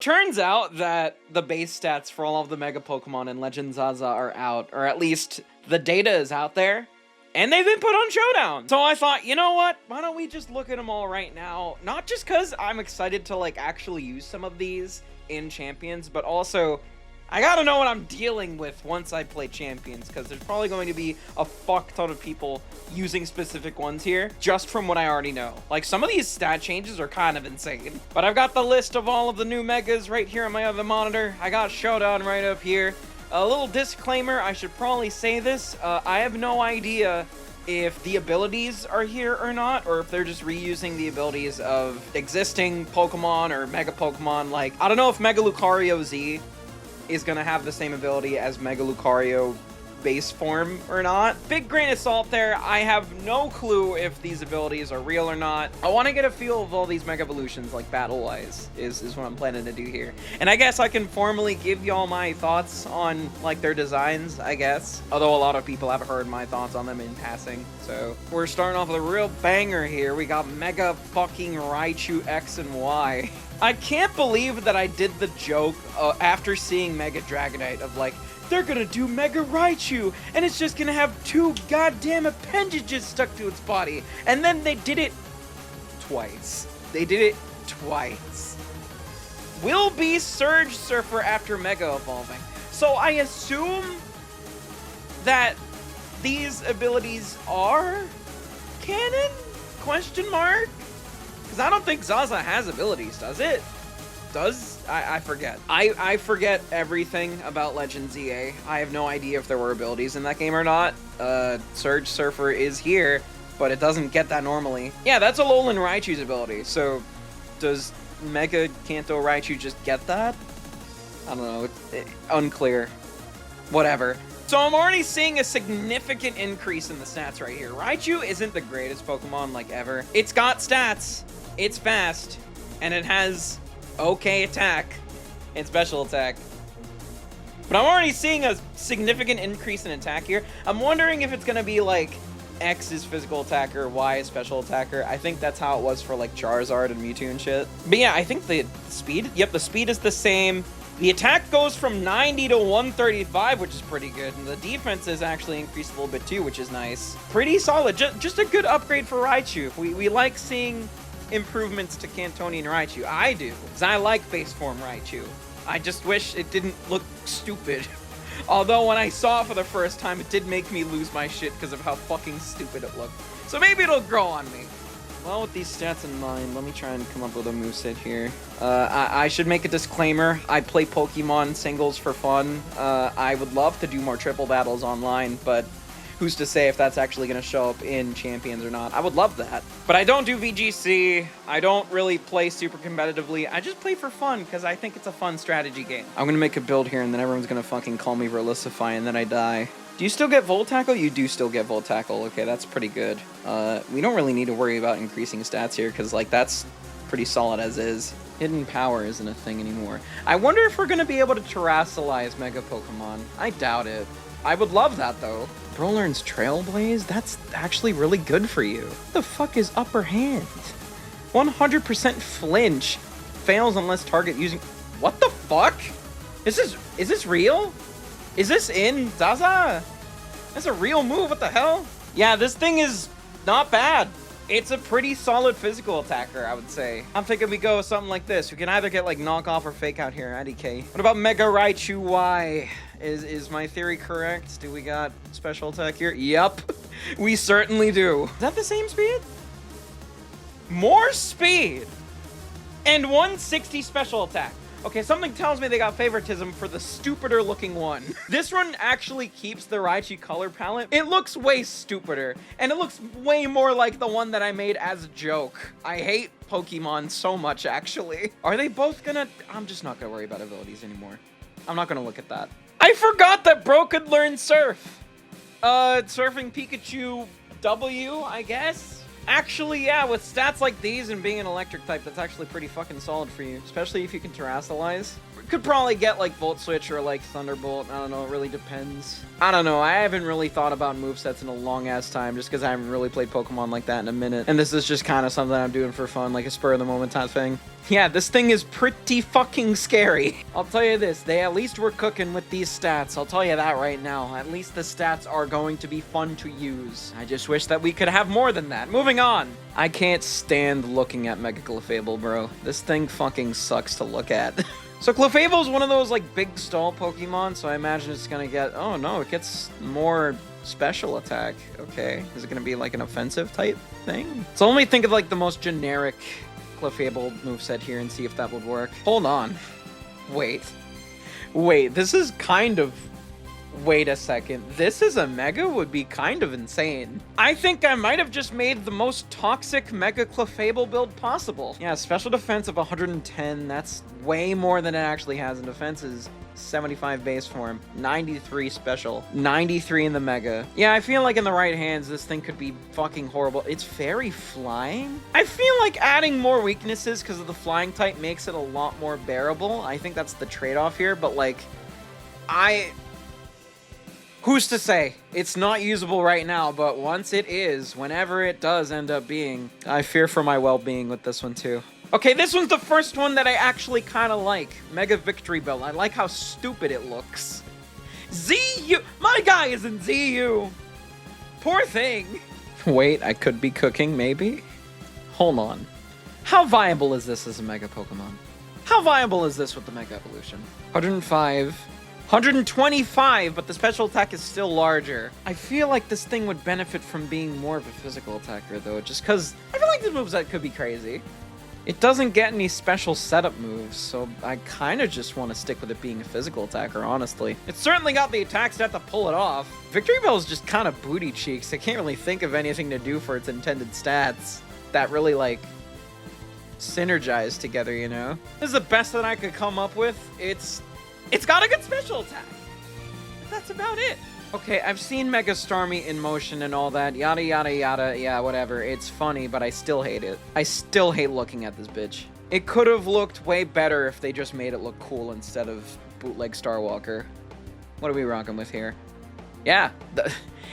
Turns out that the base stats for all of the Mega Pokemon in Legend Zaza are out, or at least the data is out there, and they've been put on Showdown. So I thought, you know what? Why don't we just look at them all right now? Not just because I'm excited to like actually use some of these in Champions, but also I gotta know what I'm dealing with once I play Champions, because there's probably going to be a fuck ton of people using specific ones here, just from what I already know. Like, some of these stat changes are kind of insane. But I've got the list of all of the new Megas right here on my other monitor. I got Showdown right up here. A little disclaimer, I should probably say this. I have no idea if the abilities are here or not, or if they're just reusing the abilities of existing Pokemon or Mega Pokemon. Like, I don't know if Mega Lucario Z is gonna have the same ability as Mega Lucario base form or not. Big grain of salt there. I have no clue if these abilities are real or not. I want to get a feel of all these Mega Evolutions, like battle-wise, is what I'm planning to do here. And I guess I can formally give y'all my thoughts on, like, their designs, I guess. Although a lot of people have heard my thoughts on them in passing. So, we're starting off with a real banger here. We got Mega fucking Raichu X and Y. I can't believe that I did the joke after seeing Mega Dragonite of like, they're gonna do Mega Raichu, and it's just gonna have 2 goddamn appendages stuck to its body. And then they did it twice. They did it twice. Will be Surge Surfer after Mega Evolving. So I assume that these abilities are canon? Question mark? Because I don't think Zaza has abilities, does it? I forget. I forget everything about Legend ZA. I have no idea if there were abilities in that game or not. Surge Surfer is here, but it doesn't get that normally. Yeah, that's Alolan Raichu's ability. So, does Mega Kanto Raichu just get that? I don't know. Unclear. Whatever. So I'm already seeing a significant increase in the stats right here. Raichu isn't the greatest Pokemon, like, ever. It's got stats. It's fast. And it has okay attack and special attack. But I'm already seeing a significant increase in attack here. I'm wondering if it's gonna be like X is physical attacker, Y is special attacker. I think that's how it was for like Charizard and Mewtwo and shit. But yeah, I think the speed, yep, the speed is the same. The attack goes from 90 to 135, which is pretty good. And the defense is actually increased a little bit too, which is nice. Pretty solid, just a good upgrade for Raichu. We like seeing improvements to Cantonian Raichu. I do, because I like base form Raichu. I just wish it didn't look stupid. Although when I saw it for the first time, it did make me lose my shit because of how fucking stupid it looked. So maybe it'll grow on me. Well, with these stats in mind, let me try and come up with a moveset here. I should make a disclaimer. I play Pokemon singles for fun. I would love to do more triple battles online, but who's to say if that's actually going to show up in Champions or not? I would love that. But I don't do VGC. I don't really play super competitively. I just play for fun because I think it's a fun strategy game. I'm going to make a build here and then everyone's going to fucking call me Verlisify and then I die. Do you still get Volt Tackle? You do still get Volt Tackle. Okay, that's pretty good. We don't really need to worry about increasing stats here because like that's pretty solid as is. Hidden Power isn't a thing anymore. I wonder if we're going to be able to Terrasilize Mega Pokemon. I doubt it. I would love that though. Bro learns Trailblaze? That's actually really good for you. What the fuck is Upper Hand? 100% flinch. Fails unless target using... What the fuck? Is this real? Is this in Zaza? That's a real move, what the hell? Yeah, this thing is not bad. It's a pretty solid physical attacker, I would say. I'm thinking we go with something like this. We can either get like knockoff or fake out here, IDK. What about Mega Raichu Y? Is my theory correct? Do we got special attack here? Yup, we certainly do. Is that the same speed? More speed and 160 special attack. Okay, something tells me they got favoritism for the stupider looking one. This one actually keeps the Raichu color palette. It looks way stupider, and it looks way more like the one that I made as a joke. I hate Pokemon so much, actually. Are they both gonna... I'm just not gonna worry about abilities anymore. I'm not gonna look at that. I forgot that Bro could learn Surf. Surfing Pikachu W, I guess? Actually, yeah, with stats like these and being an electric type, that's actually pretty fucking solid for you. Especially if you can Terrasilize. Could probably get like Volt Switch or like Thunderbolt. I don't know, it really depends. I don't know, I haven't really thought about movesets in a long ass time just because I haven't really played Pokemon like that in a minute. And this is just kind of something I'm doing for fun, like a spur of the moment type thing. Yeah, this thing is pretty fucking scary. I'll tell you this, they at least were cooking with these stats. I'll tell you that right now. At least the stats are going to be fun to use. I just wish that we could have more than that. Moving on. I can't stand looking at Mega Clefable, bro. This thing fucking sucks to look at. So Clefable is one of those like big stall Pokemon, so I imagine it's gonna get, oh no, it gets more special attack. Okay, is it gonna be like an offensive type thing? So let me think of like the most generic Clefable moveset here and see if that would work. Hold on. Wait, this is kind of... Wait a second. This is a Mega would be kind of insane. I think I might have just made the most toxic Mega Clefable build possible. Yeah, special defense of 110. That's way more than it actually has in defenses. 75 base form, 93 special, 93 in the Mega. Yeah, I feel like in the right hands, this thing could be fucking horrible. It's Fairy Flying? I feel like adding more weaknesses because of the flying type makes it a lot more bearable. I think that's the trade-off here, but like, who's to say? It's not usable right now, but once it is, whenever it does end up being, I fear for my well-being with this one too. Okay, this one's the first one that I actually kind of like. Mega Victory Bell. I like how stupid it looks. ZU! My guy is in ZU! Poor thing. Wait, I could be cooking, maybe? Hold on. How viable is this as a Mega Pokemon? How viable is this with the Mega Evolution? 105. 125, but the special attack is still larger. I feel like this thing would benefit from being more of a physical attacker, though, just because I feel like the moveset could be crazy. It doesn't get any special setup moves, so I kind of just want to stick with it being a physical attacker, honestly. It's certainly got the attack stat to pull it off. Victory Bell is just kind of booty cheeks. I can't really think of anything to do for its intended stats that really, like, synergize together, you know? This is the best that I could come up with. It's got a good special attack. That's about it. Okay, I've seen Mega Starmie in motion and all that, yada yada yada, yeah, whatever. It's funny, but I still hate it. I still hate looking at this bitch. It could have looked way better if they just made it look cool instead of bootleg Starwalker. What are we rocking with here? Yeah,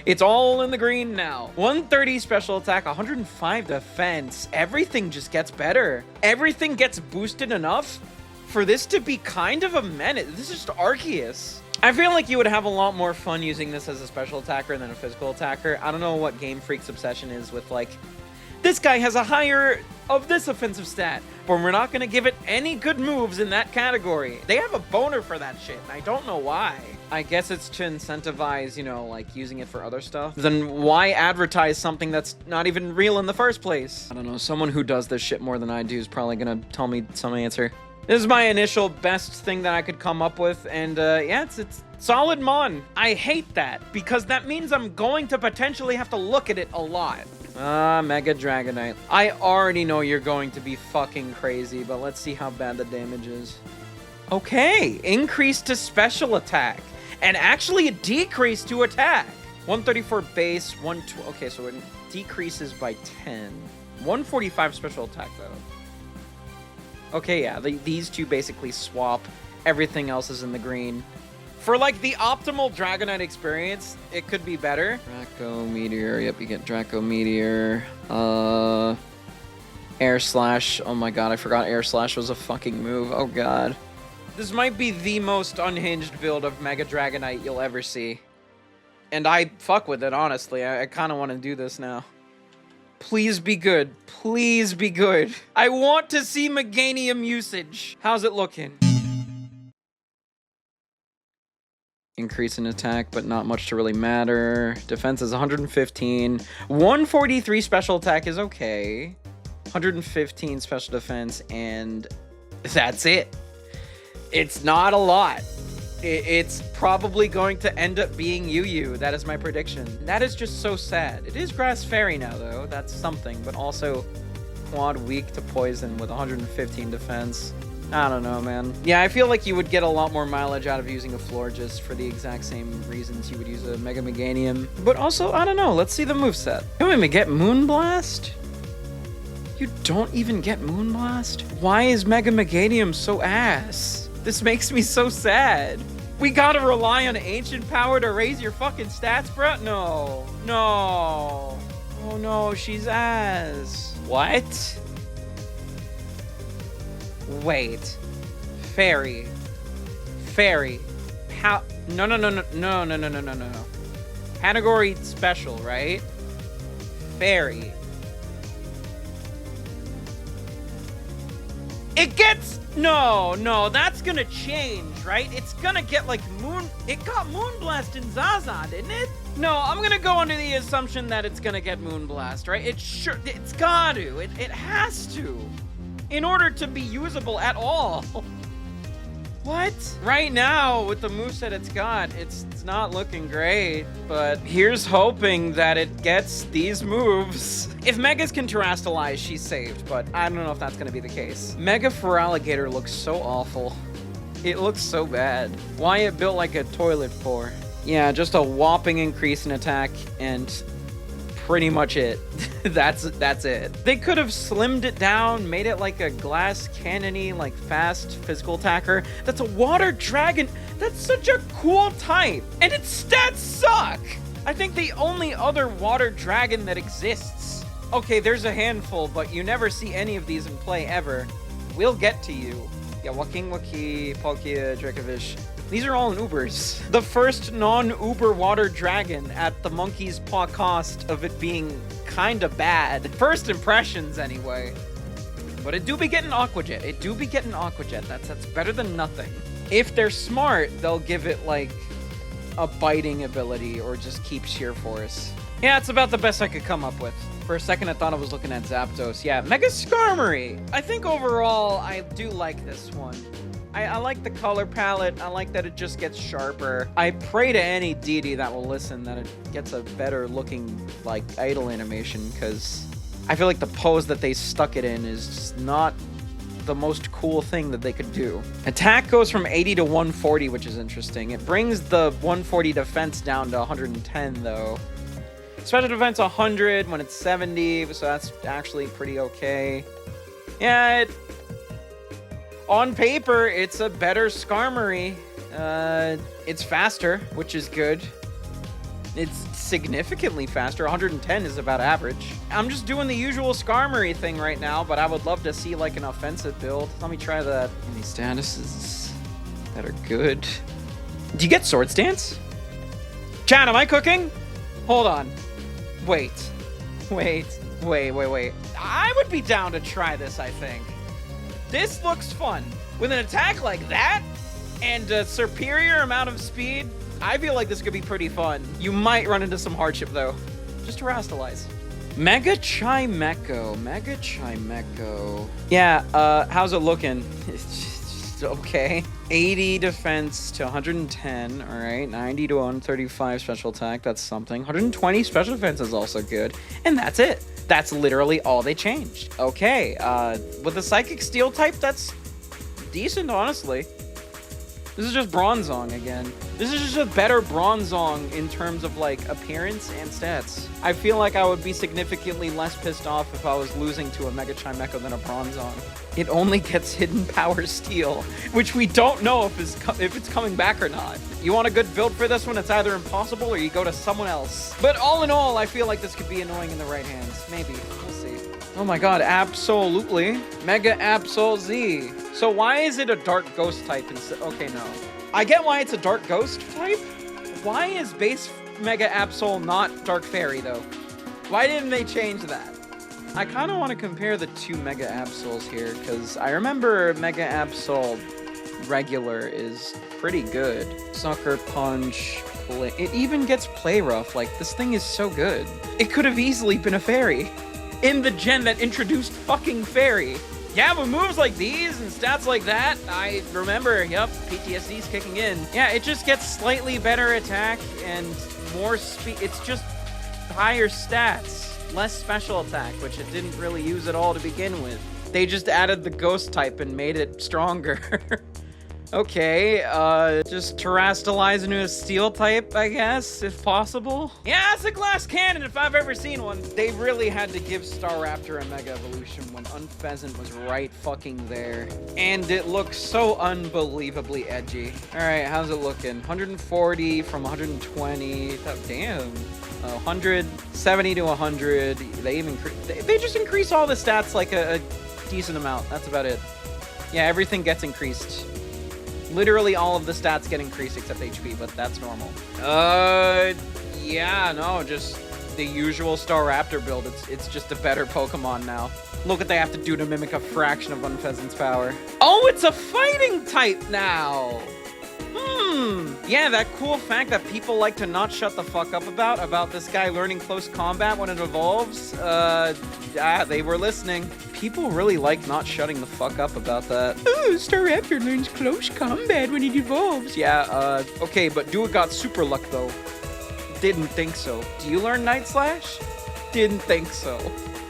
it's all in the green now. 130 special attack, 105 defense. Everything just gets better. Everything gets boosted enough for this to be kind of a menace. This is just Arceus. I feel like you would have a lot more fun using this as a special attacker than a physical attacker. I don't know what Game Freak's obsession is with, like, this guy has a higher of this offensive stat, but we're not going to give it any good moves in that category. They have a boner for that shit, and I don't know why. I guess it's to incentivize, you know, like, using it for other stuff. Then why advertise something that's not even real in the first place? I don't know, someone who does this shit more than I do is probably going to tell me some answer. This is my initial best thing that I could come up with, and yeah, it's solid Mon. I hate that, because that means I'm going to potentially have to look at it a lot. Mega Dragonite. I already know you're going to be fucking crazy, but let's see how bad the damage is. Okay, increase to special attack, and actually a decrease to attack. 134 base, okay, so it decreases by 10. 145 special attack, though. Okay, yeah, these two basically swap. Everything else is in the green. For, like, the optimal Dragonite experience, it could be better. Draco Meteor. Yep, you get Draco Meteor. Air Slash. Oh my god, I forgot Air Slash was a fucking move. Oh god. This might be the most unhinged build of Mega Dragonite you'll ever see. And I fuck with it, honestly. I kind of want to do this now. Please be good. Please be good. I want to see Meganium usage. How's it looking? Increase in attack, but not much to really matter. Defense is 115. 143 special attack is okay. 115 special defense, and that's it. It's not a lot. It's probably going to end up being UU. That is my prediction. That is just so sad. It is Grass Fairy now, though. That's something, but also quad weak to poison with 115 defense. I don't know, man. Yeah, I feel like you would get a lot more mileage out of using a Florges for the exact same reasons you would use a Mega Meganium. But also, I don't know. Let's see the moveset. You don't even get Moonblast? You don't even get Moonblast? Why is Mega Meganium so ass? This makes me so sad. We gotta rely on ancient power to raise your fucking stats, bro? No. No. Oh no, she's ass. What? Wait. Fairy. Fairy. How? No, no, no, no, no, no, no, no, no, no, no. Category special, right? Fairy. It gets... No, that's gonna change, right? It's gonna get like Moon... It got Moonblast in Zaza, didn't it? No, I'm gonna go under the assumption that it's gonna get Moonblast, right? It's got to. It has to. In order to be usable at all. What? Right now, with the moveset it's got, it's not looking great, but here's hoping that it gets these moves. If Megas can Terrastalize, she's saved, but I don't know if that's gonna be the case. Mega Feraligatr looks so awful. It looks so bad. Why it built like a toilet for? Yeah, just a whopping increase in attack, and pretty much it. That's it. They could have slimmed it down, made it like a glass cannony, like fast physical attacker. That's a water dragon. That's such a cool type. And its stats suck. I think the only other water dragon that exists. Okay, there's a handful, but you never see any of these in play ever. We'll get to you. Yeah, Waking Waki, Palkia, Dracovish. These are all Ubers. The first non-Uber water dragon at the monkey's paw cost of it being kinda bad. First impressions, anyway. But it do be getting Aquajet. It do be getting Aquajet. That's better than nothing. If they're smart, they'll give it, like, a biting ability or just keep Sheer Force. Yeah, it's about the best I could come up with. For a second, I thought I was looking at Zapdos. Yeah, Mega Skarmory. I think overall, I do like this one. I like the color palette. I like that it just gets sharper. I pray to any deity that will listen that it gets a better looking, like, idle animation, because I feel like the pose that they stuck it in is just not the most cool thing that they could do. Attack goes from 80 to 140, which is interesting. It brings the 140 defense down to 110, though. Special defense 100 when it's 70, so that's actually pretty okay. Yeah, on paper, it's a better Skarmory. It's faster, which is good. It's significantly faster. 110 is about average. I'm just doing the usual Skarmory thing right now, but I would love to see like an offensive build. Let me try that. Any statuses that are good? Do you get Swords Dance? Chat, am I cooking? Hold on. Wait. I would be down to try this, I think. This looks fun. With an attack like that and a superior amount of speed, I feel like this could be pretty fun. You might run into some hardship, though. Just Terrastalize. Mega Chimecho. Yeah, how's it looking? It's okay. 80 defense to 110, all right. 90 to 135 special attack, that's something. 120 special defense is also good. And that's it. That's literally all they changed. Okay, with the Psychic Steel type, that's decent, honestly. This is just Bronzong again. This is just a better Bronzong in terms of, like, appearance and stats. I feel like I would be significantly less pissed off if I was losing to a Mega Chimecho than a Bronzong. It only gets Hidden Power Steel, which we don't know if it's coming back or not. You want a good build for this one? It's either impossible or you go to someone else. But all in all, I feel like this could be annoying in the right hands. Maybe. We'll see. Oh my god, absolutely. Mega Absol Z. So why is it a Dark Ghost type instead? Okay, no. I get why it's a Dark Ghost type. Why is base Mega Absol not Dark Fairy, though? Why didn't they change that? I kind of want to compare the two Mega Absols here, because I remember Mega Absol regular is pretty good. Sucker Punch, it even gets Play Rough. Like, this thing is so good. It could have easily been a fairy in the gen that introduced fucking fairy. Yeah, but moves like these and stats like that, I remember, yep, PTSD's kicking in. Yeah, it just gets slightly better attack and more speed. It's just higher stats. Less special attack, which it didn't really use at all to begin with. They just added the ghost type and made it stronger. Okay, just Terrastalize into a steel type, I guess, if possible. Yeah, it's a glass cannon if I've ever seen one. They really had to give Staraptor a Mega Evolution when Unfezant was right fucking there. And it looks so unbelievably edgy. All right, how's it looking? 140 from 120. Damn. 170 to 100. They just increase all the stats like a decent amount. That's about it. Yeah, everything gets increased. Literally all of the stats get increased except HP, but that's normal. Yeah, no, just the usual Staraptor build. It's just a better Pokemon now. Look what they have to do to mimic a fraction of Unfezant's power. Oh, it's a fighting type now! Yeah, that cool fact that people like to not shut the fuck up about this guy learning close combat when it evolves, they were listening. People really like not shutting the fuck up about that. Oh, Staraptor learns close combat when it evolves. Yeah, okay, but Duet got super luck, though. Didn't think so. Do you learn Night Slash? Didn't think so.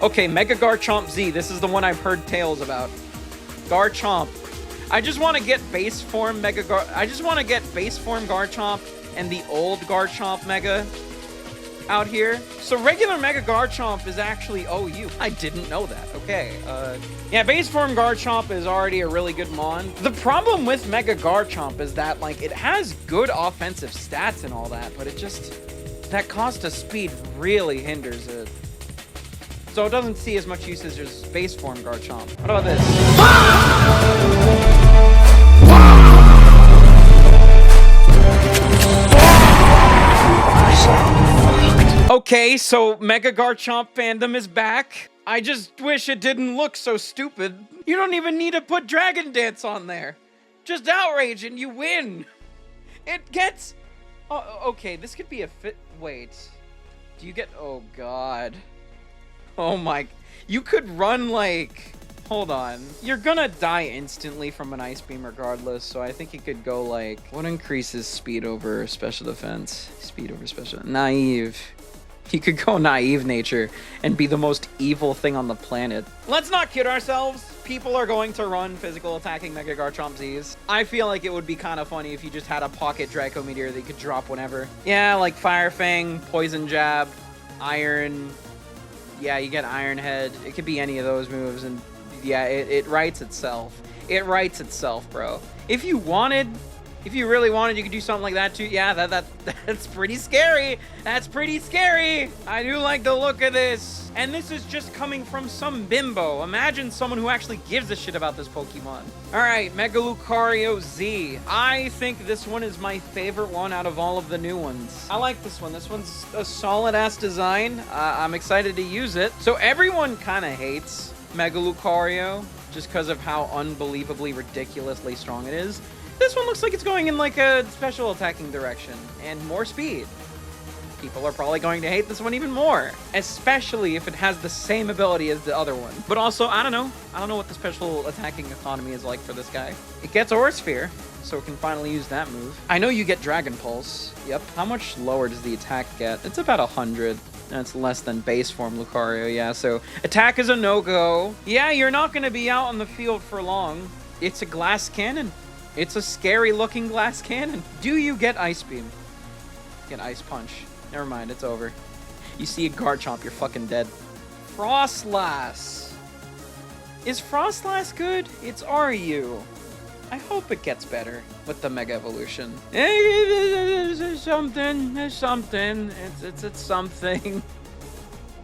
Okay, Mega Garchomp Z. This is the one I've heard tales about. Garchomp. I just want to get base form Garchomp and the old Garchomp Mega out here. So regular Mega Garchomp is actually OU. I didn't know that. Okay. Yeah, base form Garchomp is already a really good mon. The problem with Mega Garchomp is that, like, it has good offensive stats and all that, but it just, that cost of speed really hinders it. So it doesn't see as much usage as base form Garchomp. What about this? Okay, so Mega Garchomp fandom is back. I just wish it didn't look so stupid. You don't even need to put Dragon Dance on there. Just Outrage and you win. It gets... Oh, okay, this could be a fit... Wait. Do you get... Oh, God. Oh, my... You could run, like... Hold on. You're gonna die instantly from an Ice Beam regardless, so I think you could go, like... What increases speed over special defense? Speed over special... Naive. You could go Naive Nature and be the most evil thing on the planet. Let's not kid ourselves. People are going to run physical attacking Mega Garchomp Z's. I feel like it would be kind of funny if you just had a pocket Draco Meteor that you could drop whenever. Yeah, like Fire Fang, Poison Jab, Iron. Yeah, you get Iron Head. It could be any of those moves, and yeah, it writes itself. It writes itself, bro. If you really wanted, you could do something like that too. Yeah, that's pretty scary. That's pretty scary. I do like the look of this. And this is just coming from some bimbo. Imagine someone who actually gives a shit about this Pokemon. All right, Mega Lucario Z. I think this one is my favorite one out of all of the new ones. I like this one. This one's a solid-ass design. I'm excited to use it. So everyone kind of hates Mega Lucario just because of how unbelievably ridiculously strong it is. This one looks like it's going in like a special attacking direction and more speed. People are probably going to hate this one even more, especially if it has the same ability as the other one. But also, I don't know what the special attacking economy is like for this guy. It gets Aura Sphere, so it can finally use that move. I know you get Dragon Pulse. Yep. How much lower does the attack get? It's about 100. That's less than base form Lucario, yeah. So attack is a no-go. Yeah, you're not going to be out on the field for long. It's a glass cannon. It's a scary-looking glass cannon. Do you get Ice Beam? Get Ice Punch. Never mind, it's over. You see a Garchomp, you're fucking dead. Frostlass. Is Frostlass good? It's RU. I hope it gets better with the Mega Evolution. There's something. It's something.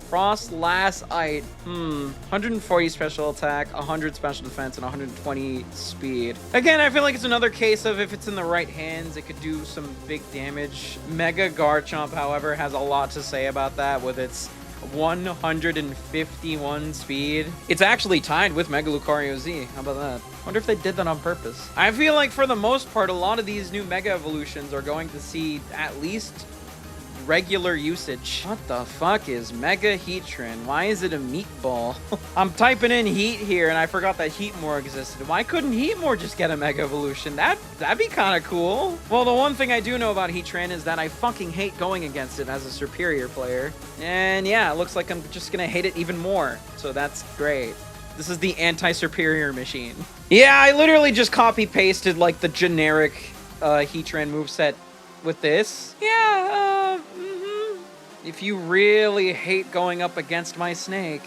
Frostlassite. 140 special attack, 100 special defense, and 120 speed. Again, I feel like it's another case of if it's in the right hands, it could do some big damage. Mega Garchomp, however, has a lot to say about that with its 151 speed. It's actually tied with Mega Lucario Z. How about that? Wonder if they did that on purpose. I feel like for the most part, a lot of these new Mega Evolutions are going to see at least regular usage. What the fuck is Mega Heatran? Why is it a meatball? I'm typing in Heat here and I forgot that Heatmore existed. Why couldn't Heatmore just get a Mega Evolution? That'd be kind of cool. Well, the one thing I do know about Heatran is that I fucking hate going against it as a superior player. And yeah, it looks like I'm just gonna hate it even more. So that's great. This is the anti-superior machine. Yeah, I literally just copy-pasted like the generic Heatran moveset with this. Yeah, if you really hate going up against my snake,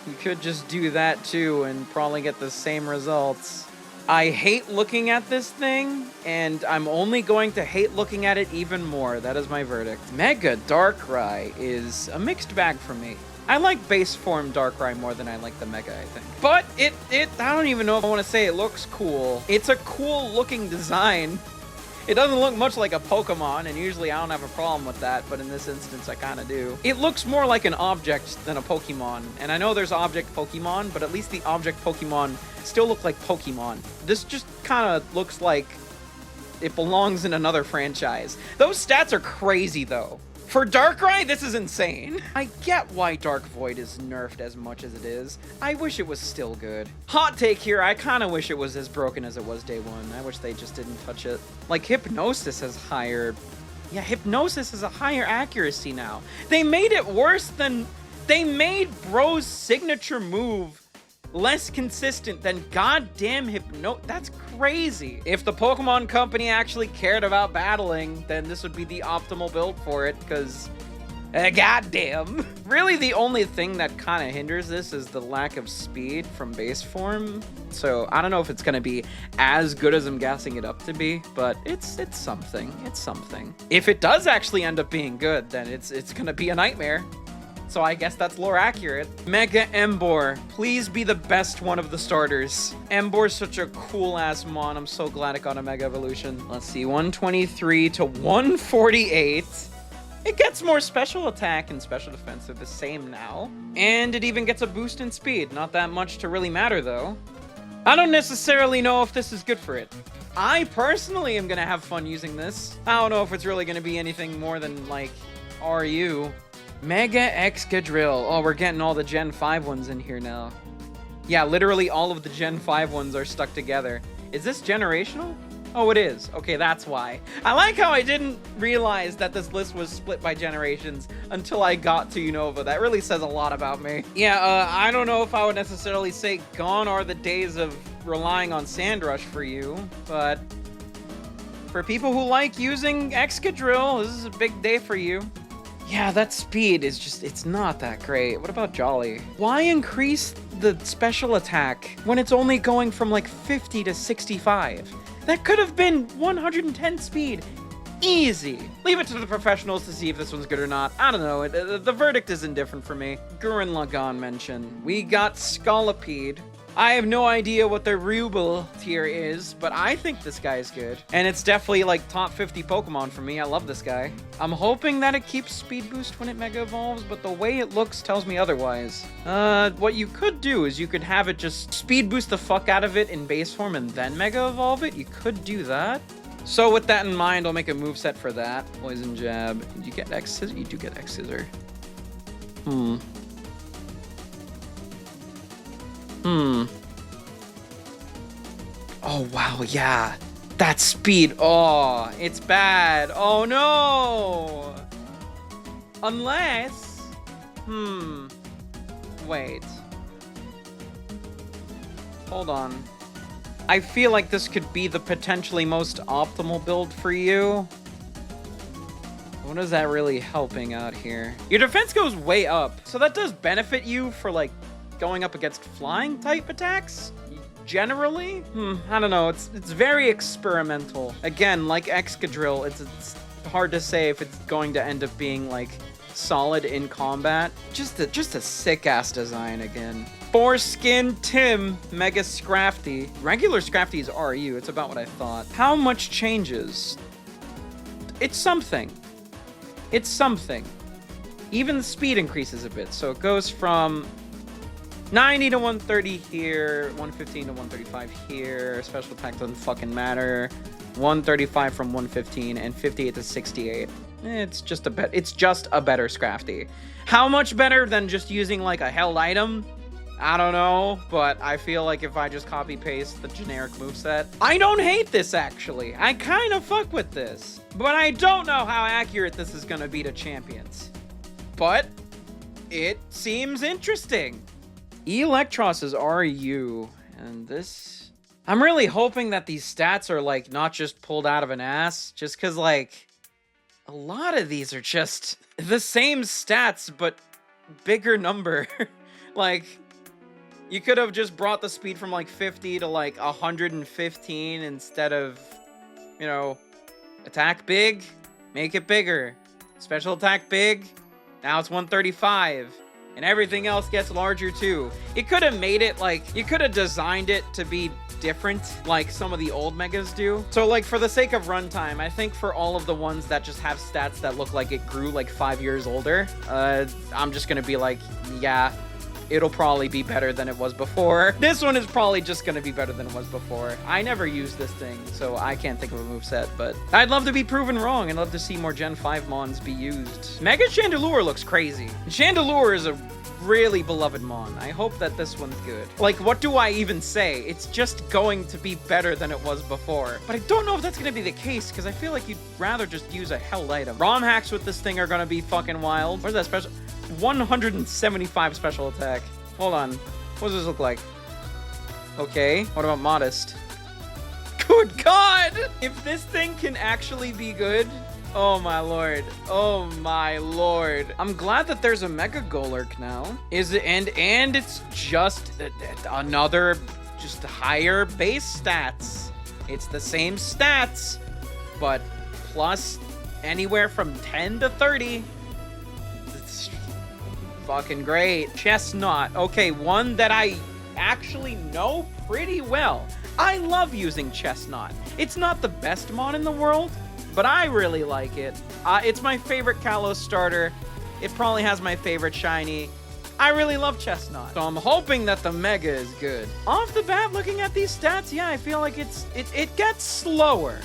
you could just do that too and probably get the same results. I hate looking at this thing, and I'm only going to hate looking at it even more. That is my verdict. Mega Darkrai is a mixed bag for me. I like base form Darkrai more than I like the Mega, I think. But I don't even know if I want to say it looks cool. It's a cool looking design. It doesn't look much like a Pokemon, and usually I don't have a problem with that, but in this instance I kind of do. It looks more like an object than a Pokemon, and I know there's object Pokemon, but at least the object Pokemon still look like Pokemon. This just kind of looks like it belongs in another franchise. Those stats are crazy, though. For Darkrai, this is insane. I get why Dark Void is nerfed as much as it is. I wish it was still good. Hot take here, I kind of wish it was as broken as it was day one. I wish they just didn't touch it. Like, Hypnosis has higher... Yeah, Hypnosis has a higher accuracy now. They made it worse than... They made Bro's signature move less consistent than goddamn That's crazy. If the Pokemon Company actually cared about battling, then this would be the optimal build for it, because goddamn. Really, the only thing that kind of hinders this is the lack of speed from base form. So I don't know if it's gonna be as good as I'm guessing it up to be, but it's something. It's something. If it does actually end up being good, then it's gonna be a nightmare. So I guess that's lore accurate. Mega Emboar, please be the best one of the starters. Emboar's such a cool ass mon. I'm so glad it got a Mega Evolution. Let's see, 123 to 148. It gets more special attack and special defense. They're the same now. And it even gets a boost in speed. Not that much to really matter though. I don't necessarily know if this is good for it. I personally am gonna have fun using this. I don't know if it's really gonna be anything more than like RU. Mega Excadrill. Oh, we're getting all the Gen 5 ones in here now. Yeah, literally all of the Gen 5 ones are stuck together. Is this generational? Oh, it is. Okay, that's why. I like how I didn't realize that this list was split by generations until I got to Unova. That really says a lot about me. Yeah, I don't know if I would necessarily say gone are the days of relying on Sandrush for you, but for people who like using Excadrill, this is a big day for you. Yeah, that speed is just, it's not that great. What about Jolly? Why increase the special attack when it's only going from like 50 to 65? That could have been 110 speed. Easy. Leave it to the professionals to see if this one's good or not. I don't know. The verdict is indifferent for me. Gurren Lagann mention. We got Scolipede. I have no idea what the Rubel tier is, but I think this guy is good. And it's definitely like top 50 Pokemon for me. I love this guy. I'm hoping that it keeps speed boost when it Mega Evolves, but the way it looks tells me otherwise. What you could do is you could have it just speed boost the fuck out of it in base form and then Mega Evolve it. You could do that. So with that in mind, I'll make a moveset for that. Poison Jab. You get X Scissor? You do get X Scissor. Oh, wow, yeah. That speed. Oh, it's bad. Oh, no. Unless... Wait. Hold on. I feel like this could be the potentially most optimal build for you. What is that really helping out here? Your defense goes way up, so that does benefit you for, like, going up against flying type attacks? Generally? I don't know. It's very experimental. Again, like Excadrill, it's hard to say if it's going to end up being, like, solid in combat. Just a sick-ass design again. Foreskin Tim, Mega Scrafty. Regular Scrafty is RU. It's about what I thought. How much changes? It's something. It's something. Even the speed increases a bit, so it goes from 90 to 130 here, 115 to 135 here. Special attack doesn't fucking matter. 135 from 115 and 58 to 68. It's just a better Scrafty. How much better than just using like a held item? I don't know, but I feel like if I just copy paste the generic moveset, I don't hate this actually. I kind of fuck with this, but I don't know how accurate this is gonna be to champions. But it seems interesting. Electros is RU, and this... I'm really hoping that these stats are, like, not just pulled out of an ass, just because, like, a lot of these are just the same stats, but bigger number. Like, you could have just brought the speed from, like, 50 to, like, 115 instead of, you know, attack big, make it bigger. Special attack big, now it's 135. and everything else gets larger too. It could have made it like, you could have designed it to be different like some of the old megas do. So like for the sake of runtime, I think for all of the ones that just have stats that look like it grew like 5 years older, I'm just gonna be like, yeah, it'll probably be better than it was before. This one is probably just gonna be better than it was before. I never used this thing, so I can't think of a moveset, but I'd love to be proven wrong and love to see more Gen 5 Mons be used. Mega Chandelure looks crazy. Chandelure is a really beloved Mon. I hope that this one's good. Like, what do I even say? It's just going to be better than it was before. But I don't know if that's gonna be the case, because I feel like you'd rather just use a held item. ROM hacks with this thing are gonna be fucking wild. Where's that special? 175 special attack. Hold on. What does this look like? Okay. What about modest? Good God! If this thing can actually be good, oh my lord. Oh my lord. I'm glad that there's a Mega Golurk now. Is it, and it's just another just higher base stats. It's the same stats, but plus anywhere from 10 to 30. It's fucking great. Chestnut. Okay, one that I actually know pretty well. I love using Chestnut. It's not the best Mon in the world, but I really like it. It's my favorite Kalos starter. It probably has my favorite shiny. I really love Chestnut, so I'm hoping that the Mega is good. Off the bat, looking at these stats, yeah, I feel like it gets slower.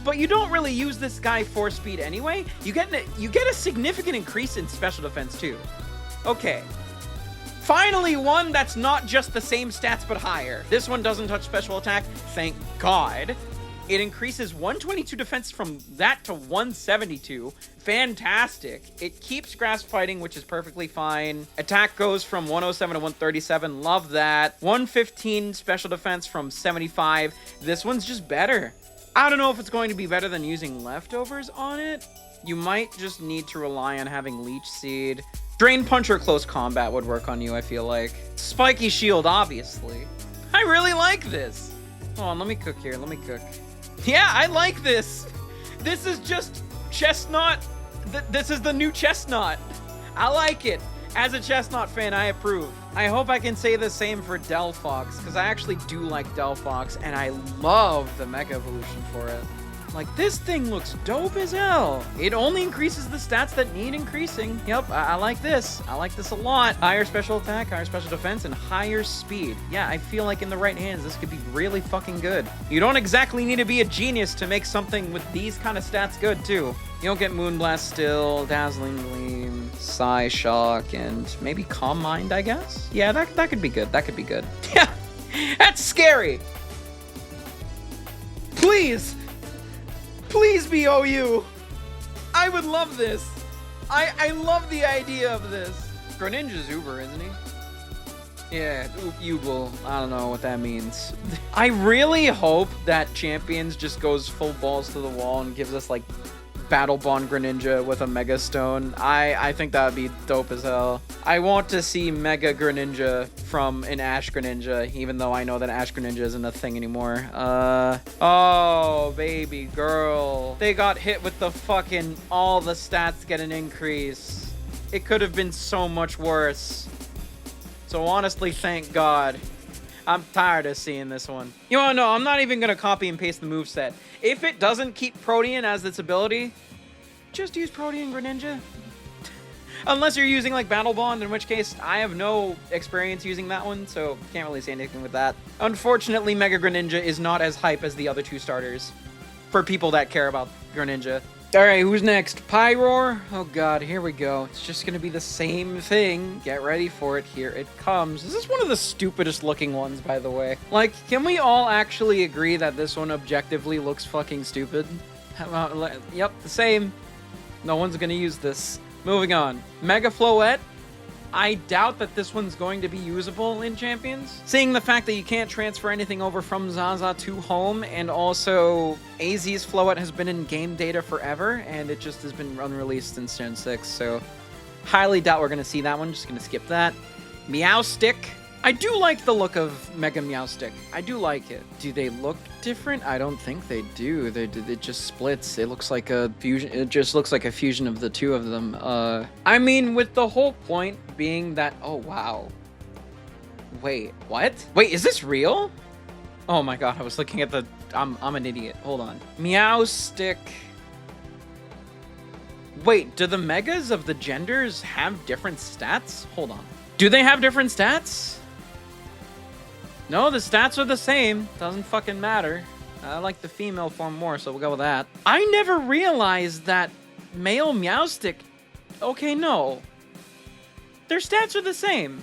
But you don't really use this guy for speed anyway. You get a significant increase in special defense too. Okay. Finally one that's not just the same stats but higher. This one doesn't touch special attack, thank God. It increases 122 defense from that to 172. Fantastic. It keeps grass fighting, which is perfectly fine. Attack goes from 107 to 137. Love that. 115 special defense from 75. This one's just better. I don't know if it's going to be better than using leftovers on it. You might just need to rely on having Leech Seed. Drain Punch or Close Combat would work on you, I feel like. Spiky Shield, obviously. I really like this. Hold on, let me cook here. Let me cook. Yeah, I like this. This is just Chestnut. This is the new Chestnut. I like it. As a Chestnut fan, I approve. I hope I can say the same for Delphox, because I actually do like Delphox, and I love the Mega Evolution for it. Like, this thing looks dope as hell. It only increases the stats that need increasing. Yep, I like this. I like this a lot. Higher special attack, higher special defense, and higher speed. Yeah, I feel like in the right hands, this could be really fucking good. You don't exactly need to be a genius to make something with these kind of stats good, too. You don't get Moonblast still, Dazzling Gleam, Psyshock, and maybe Calm Mind, I guess? Yeah, that could be good. That could be good. Yeah, that's scary. Please. Please be OU. I would love this. I love the idea of this. Greninja's Uber, isn't he? Yeah, Ubel. I don't know what that means. I really hope that Champions just goes full balls to the wall and gives us like Battle Bond Greninja with a Mega Stone. I think that would be dope as hell. I want to see Mega Greninja from an Ash Greninja, even though I know that Ash Greninja isn't a thing anymore. Oh, baby girl. They got hit with the fucking all the stats get an increase. It could have been so much worse. So honestly, thank God. I'm tired of seeing this one. You wanna know, I'm not even gonna copy and paste the moveset. If it doesn't keep Protean as its ability, just use Protean Greninja. Unless you're using like Battle Bond, in which case I have no experience using that one, so can't really say anything with that. Unfortunately, Mega Greninja is not as hype as the other two starters for people that care about Greninja. Alright, who's next? Pyroar? Oh god, here we go. It's just gonna be the same thing. Get ready for it. Here it comes. This is one of the stupidest looking ones, by the way. Like, can we all actually agree that this one objectively looks fucking stupid? Yep, the same. No one's gonna use this. Moving on. Mega Floette. I doubt that this one's going to be usable in Champions. Seeing the fact that you can't transfer anything over from Zaza to home, and also AZ's Floette has been in game data forever, and it just has been unreleased since Gen 6, so highly doubt we're going to see that one. Just going to skip that. Meowstic. I do like the look of Mega Meowstic. I do like it. Do they look different? I don't think they do. It just splits. It looks like a fusion. It just looks like a fusion of the two of them. I mean, with the whole point being that, oh wow. Wait, what? Wait, is this real? Oh my god, I was looking at the, I'm an idiot. Hold on. Meowstic. Wait, do the megas of the genders have different stats? Hold on. Do they have different stats? No, the stats are the same. Doesn't fucking matter. I like the female form more, so we'll go with that. I never realized that male Meowstic... Okay, no. Their stats are the same.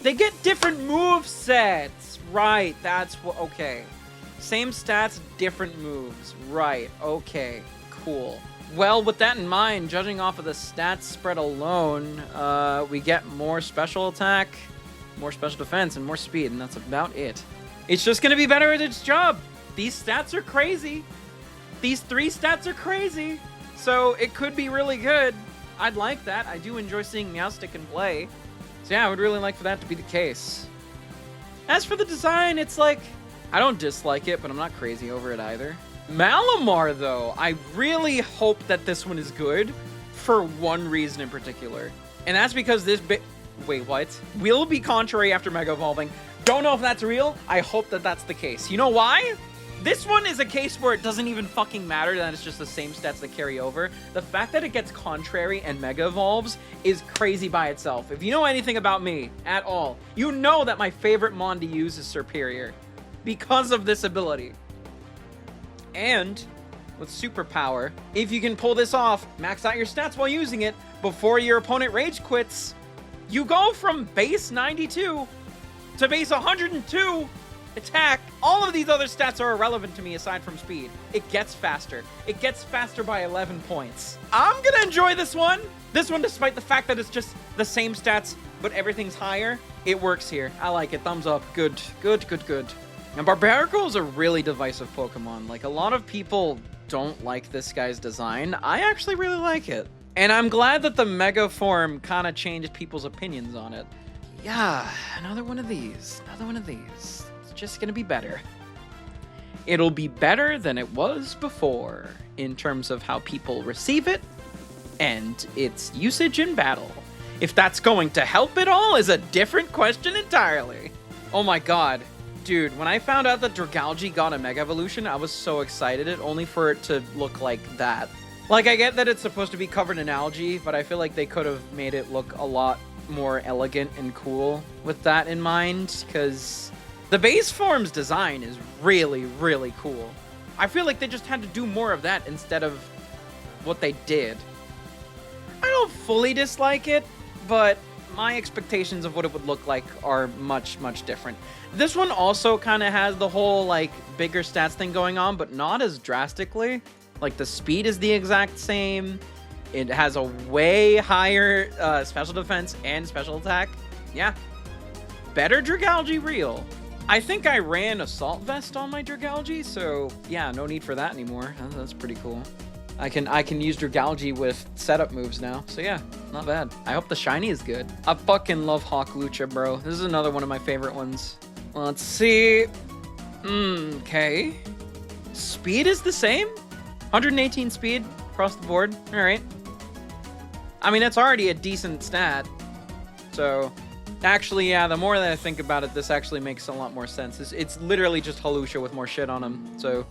They get different move sets. Right, that's what... Okay. Same stats, different moves. Right, okay. Cool. Well, with that in mind, judging off of the stats spread alone, we get more special attack, more special defense, and more speed, and that's about it. It's just gonna be better at its job. These stats are crazy. These 3 stats are crazy. So it could be really good. I'd like that. I do enjoy seeing Meowstic in play. So yeah, I would really like for that to be the case. As for the design, it's like, I don't dislike it, but I'm not crazy over it either. Malamar, though, I really hope that this one is good for one reason in particular. And that's because this wait, what? Will be contrary after Mega Evolving. Don't know if that's real. I hope that that's the case. You know why? This one is a case where it doesn't even fucking matter that it's just the same stats that carry over. The fact that it gets contrary and Mega Evolves is crazy by itself. If you know anything about me at all, you know that my favorite Mon to use is Serperior because of this ability. And with Superpower, if you can pull this off, max out your stats while using it before your opponent rage quits, you go from base 92 to base 102 attack. All of these other stats are irrelevant to me aside from speed. It gets faster. It gets faster by 11 points. I'm gonna enjoy this one. This one, despite the fact that it's just the same stats, but everything's higher, it works here. I like it. Thumbs up. Good, good, good, good. And Barbarical is a really divisive Pokemon. Like, a lot of people don't like this guy's design. I actually really like it. And I'm glad that the Mega form kind of changed people's opinions on it. Yeah, another one of these. Another one of these. It's just gonna be better. It'll be better than it was before in terms of how people receive it and its usage in battle. If that's going to help at all is a different question entirely. Oh my god. Dude, when I found out that Dragalge got a Mega Evolution, I was so excited, only for it to look like that. Like, I get that it's supposed to be covered in algae, but I feel like they could have made it look a lot more elegant and cool with that in mind, because the base form's design is really, really cool. I feel like they just had to do more of that instead of what they did. I don't fully dislike it, but my expectations of what it would look like are much, much different. This one also kind of has the whole, like, bigger stats thing going on, but not as drastically. Like, the speed is the exact same. It has a way higher special defense and special attack. Yeah. Better Dragalge real. I think I ran Assault Vest on my Dragalge, so yeah, no need for that anymore. That's pretty cool. I can use Dragalge with setup moves now, so yeah, not bad. I hope the shiny is good. I fucking love Hawlucha, bro. This is another one of my favorite ones. Let's see. Okay. Speed is the same? 118 speed across the board. All right. I mean, that's already a decent stat. So, actually, yeah, the more that I think about it, this actually makes a lot more sense. It's literally just Hawlucha with more shit on him, so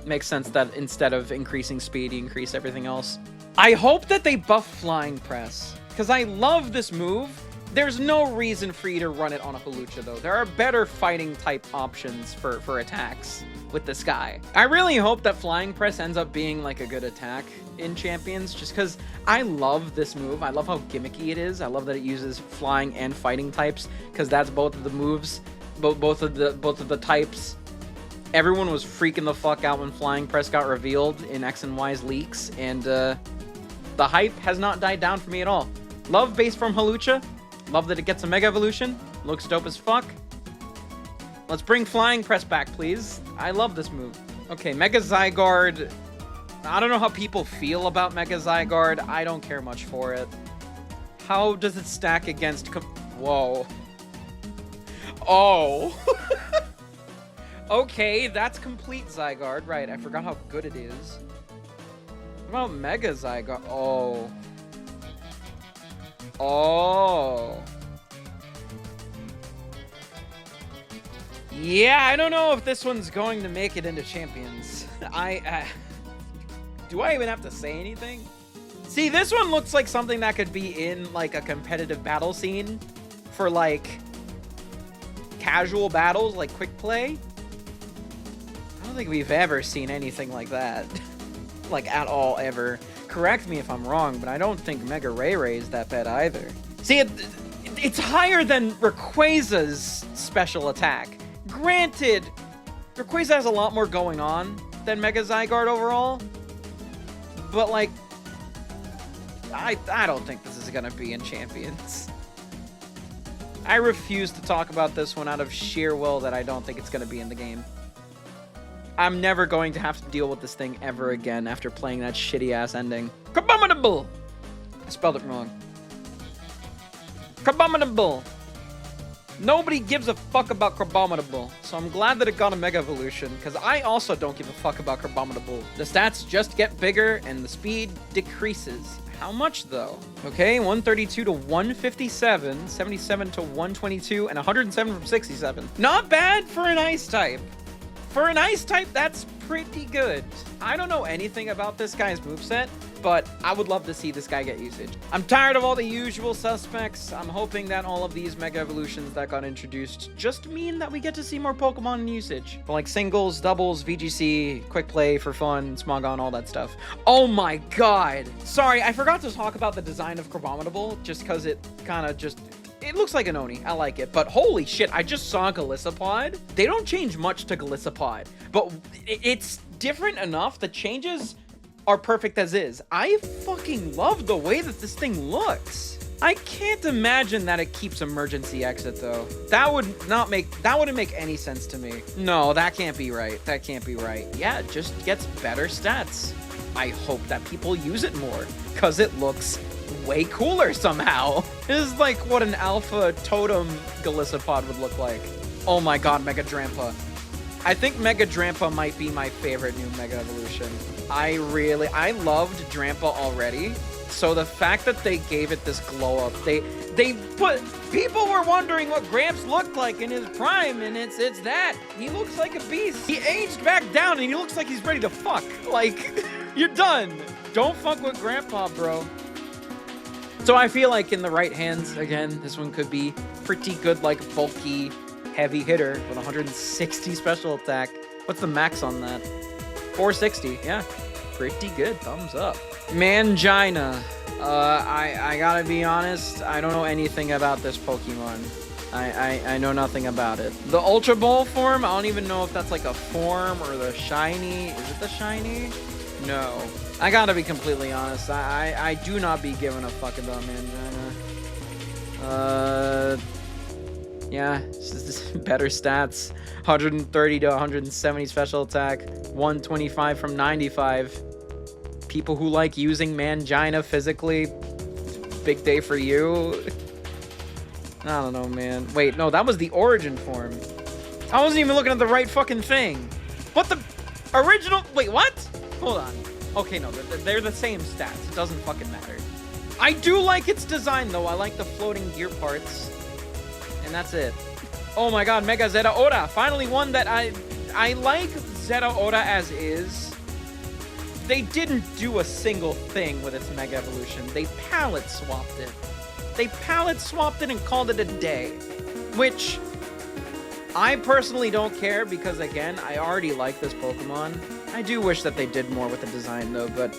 it makes sense that instead of increasing speed, you increase everything else. I hope that they buff Flying Press, because I love this move. There's no reason for you to run it on a Hawlucha, though. There are better fighting type options for attacks with this guy. I really hope that Flying Press ends up being like a good attack in Champions, just because I love this move. I love how gimmicky it is. I love that it uses flying and fighting types, because that's both of the moves, both of the types. Everyone was freaking the fuck out when Flying Press got revealed in X and Y's leaks, and the hype has not died down for me at all. Love base form Hawlucha. Love that it gets a Mega Evolution. Looks dope as fuck. Let's bring Flying Press back, please. I love this move. Okay, Mega Zygarde. I don't know how people feel about Mega Zygarde. I don't care much for it. How does it stack against... Whoa. Oh. Okay, that's complete Zygarde. Right, I forgot how good it is. What about Mega Zygarde? Oh. Oh. Yeah, I don't know if this one's going to make it into Champions. Do I even have to say anything? See, this one looks like something that could be in, like, a competitive battle scene for, like, casual battles, like quick play. I don't think we've ever seen anything like that. Like, at all, ever. Correct me if I'm wrong, but I don't think Mega Ray Ray is that bad either. See, it's higher than Rayquaza's special attack. Granted, Rayquaza has a lot more going on than Mega Zygarde overall, but, like, I don't think this is gonna be in Champions. I refuse to talk about this one out of sheer will that I don't think it's gonna be in the game. I'm never going to have to deal with this thing ever again after playing that shitty-ass ending. Crabominable! I spelled it wrong. Crabominable! Nobody gives a fuck about Crabominable, so I'm glad that it got a Mega Evolution, because I also don't give a fuck about Crabominable. The stats just get bigger, and the speed decreases. How much, though? Okay, 132 to 157, 77 to 122, and 107 from 67. Not bad for an Ice type. For an Ice type, that's pretty good. I don't know anything about this guy's moveset, but I would love to see this guy get usage. I'm tired of all the usual suspects. I'm hoping that all of these Mega Evolutions that got introduced just mean that we get to see more Pokemon in usage. For like singles, doubles, VGC, quick play for fun, Smogon, all that stuff. Oh my god! Sorry, I forgot to talk about the design of Crabominable, just because it kind of just... It looks like an Oni. I like it. But holy shit, I just saw Golisopod. They don't change much to Golisopod, but it's different enough. The changes are perfect as is. I fucking love the way that this thing looks. I can't imagine that it keeps emergency exit though. That wouldn't make any sense to me. No, that can't be right. That can't be right. Yeah, it just gets better stats. I hope that people use it more, because it looks way cooler somehow. This is like what an alpha totem Golisopod would look like. Oh my god, Mega Drampa. I think Mega Drampa might be my favorite new Mega Evolution. I loved Drampa already. So the fact that they gave it this glow up, people were wondering what Gramps looked like in his prime, and it's that. He looks like a beast. He aged back down and he looks like he's ready to fuck. Like, you're done. Don't fuck with Grandpa, bro. So I feel like in the right hands, again, this one could be pretty good, like bulky, heavy hitter with 160 special attack. What's the max on that? 460, yeah. Pretty good, thumbs up. Mangina. I gotta be honest, I don't know anything about this Pokemon. I know nothing about it. The Ultra Ball form, I don't even know if that's like a form or the shiny. Is it the shiny? No. I gotta be completely honest, I do not be giving a fuck about Mangina. Yeah, it's just better stats. 130 to 170 special attack, 125 from 95. People who like using Mangina physically, big day for you. I don't know, man. Wait, no, that was the origin form. I wasn't even looking at the right fucking thing. What the original? Wait, what? Hold on. Okay, no, they're the same stats. It doesn't fucking matter. I do like its design, though. I like the floating gear parts. And that's it. Oh my god, Mega Zeraora. Finally one that I like Zeraora as is. They didn't do a single thing with its Mega Evolution. They palette swapped it. They palette swapped it and called it a day. Which, I personally don't care because, again, I already like this Pokemon. I do wish that they did more with the design, though, but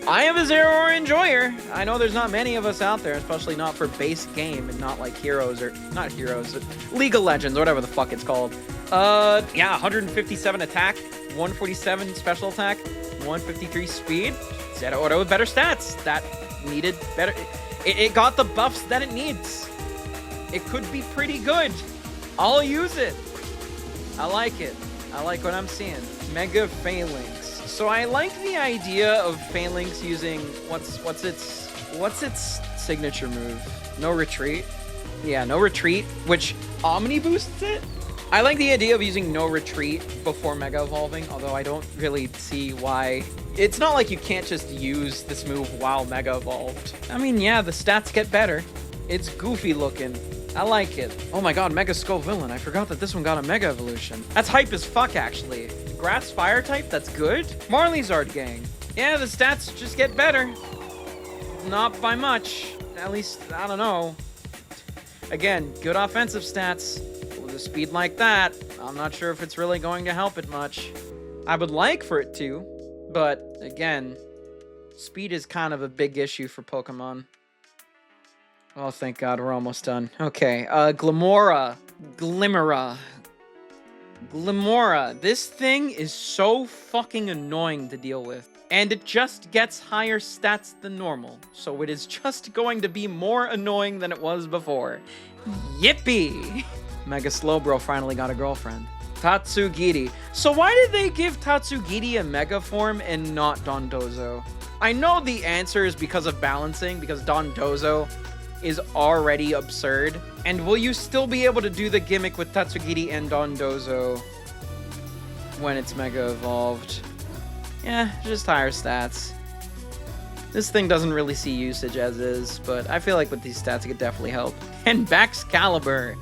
I am a Zeraora enjoyer. I know there's not many of us out there, especially not for base game and not like Heroes or... Not Heroes, but League of Legends, or whatever the fuck it's called. Yeah, 157 attack, 147 special attack, 153 speed. Zeraora with better stats. That needed better... It got the buffs that it needs. It could be pretty good. I'll use it. I like it. I like what I'm seeing. Mega Phalanx. So I like the idea of Phalanx using what's its signature move? No retreat. Yeah, no retreat, which Omni boosts it. I like the idea of using no retreat before Mega Evolving, although I don't really see why. It's not like you can't just use this move while Mega Evolved. I mean, yeah, the stats get better. It's goofy looking. I like it. Oh my god, Mega Skull Villain. I forgot that this one got a Mega Evolution. That's hype as fuck, actually. Grass Fire type, that's good. Marleyzard Gang. Yeah, the stats just get better. Not by much. At least, I don't know. Again, good offensive stats. With a speed like that, I'm not sure if it's really going to help it much. I would like for it to, but again, speed is kind of a big issue for Pokemon. Oh, thank God, we're almost done. Okay, Glimmora. This thing is so fucking annoying to deal with. And it just gets higher stats than normal, so it is just going to be more annoying than it was before. Yippee! Mega Slowbro finally got a girlfriend. Tatsugiri. So why did they give Tatsugiri a Mega form and not Dondozo? I know the answer is because of balancing, because Dondozo is already absurd. And will you still be able to do the gimmick with Tatsugiri and Dondozo when it's Mega Evolved? Yeah, just higher stats. This thing doesn't really see usage as is, but I feel like with these stats it could definitely help. And Baxcalibur.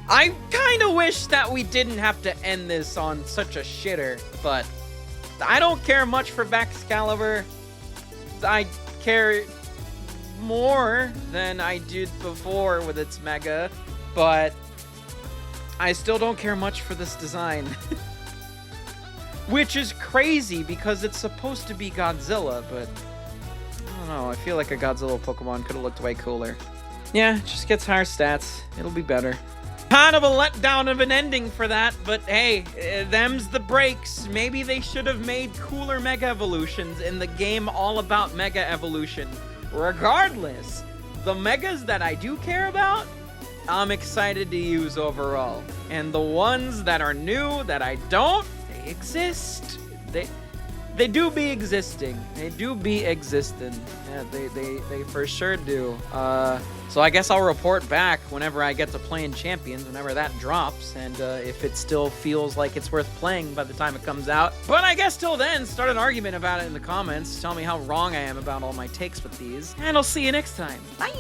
I kind of wish that we didn't have to end this on such a shitter, but I don't care much for Baxcalibur. I care more than I did before with its Mega, but I still don't care much for this design. Which is crazy because it's supposed to be Godzilla, but I don't know, I feel like a Godzilla Pokemon could have looked way cooler. Yeah, it just gets higher stats. It'll be better. Kind of a letdown of an ending for that, but hey, them's the breaks. Maybe they should have made cooler Mega Evolutions in the game all about Mega Evolution. Regardless, the Megas that I do care about, I'm excited to use overall. And the ones that are new that I don't, they exist. They do be existing. They do be existing. Yeah, they for sure do. So I guess I'll report back whenever I get to playing Champions, whenever that drops, and if it still feels like it's worth playing by the time it comes out. But I guess till then, start an argument about it in the comments. Tell me how wrong I am about all my takes with these, and I'll see you next time. Bye!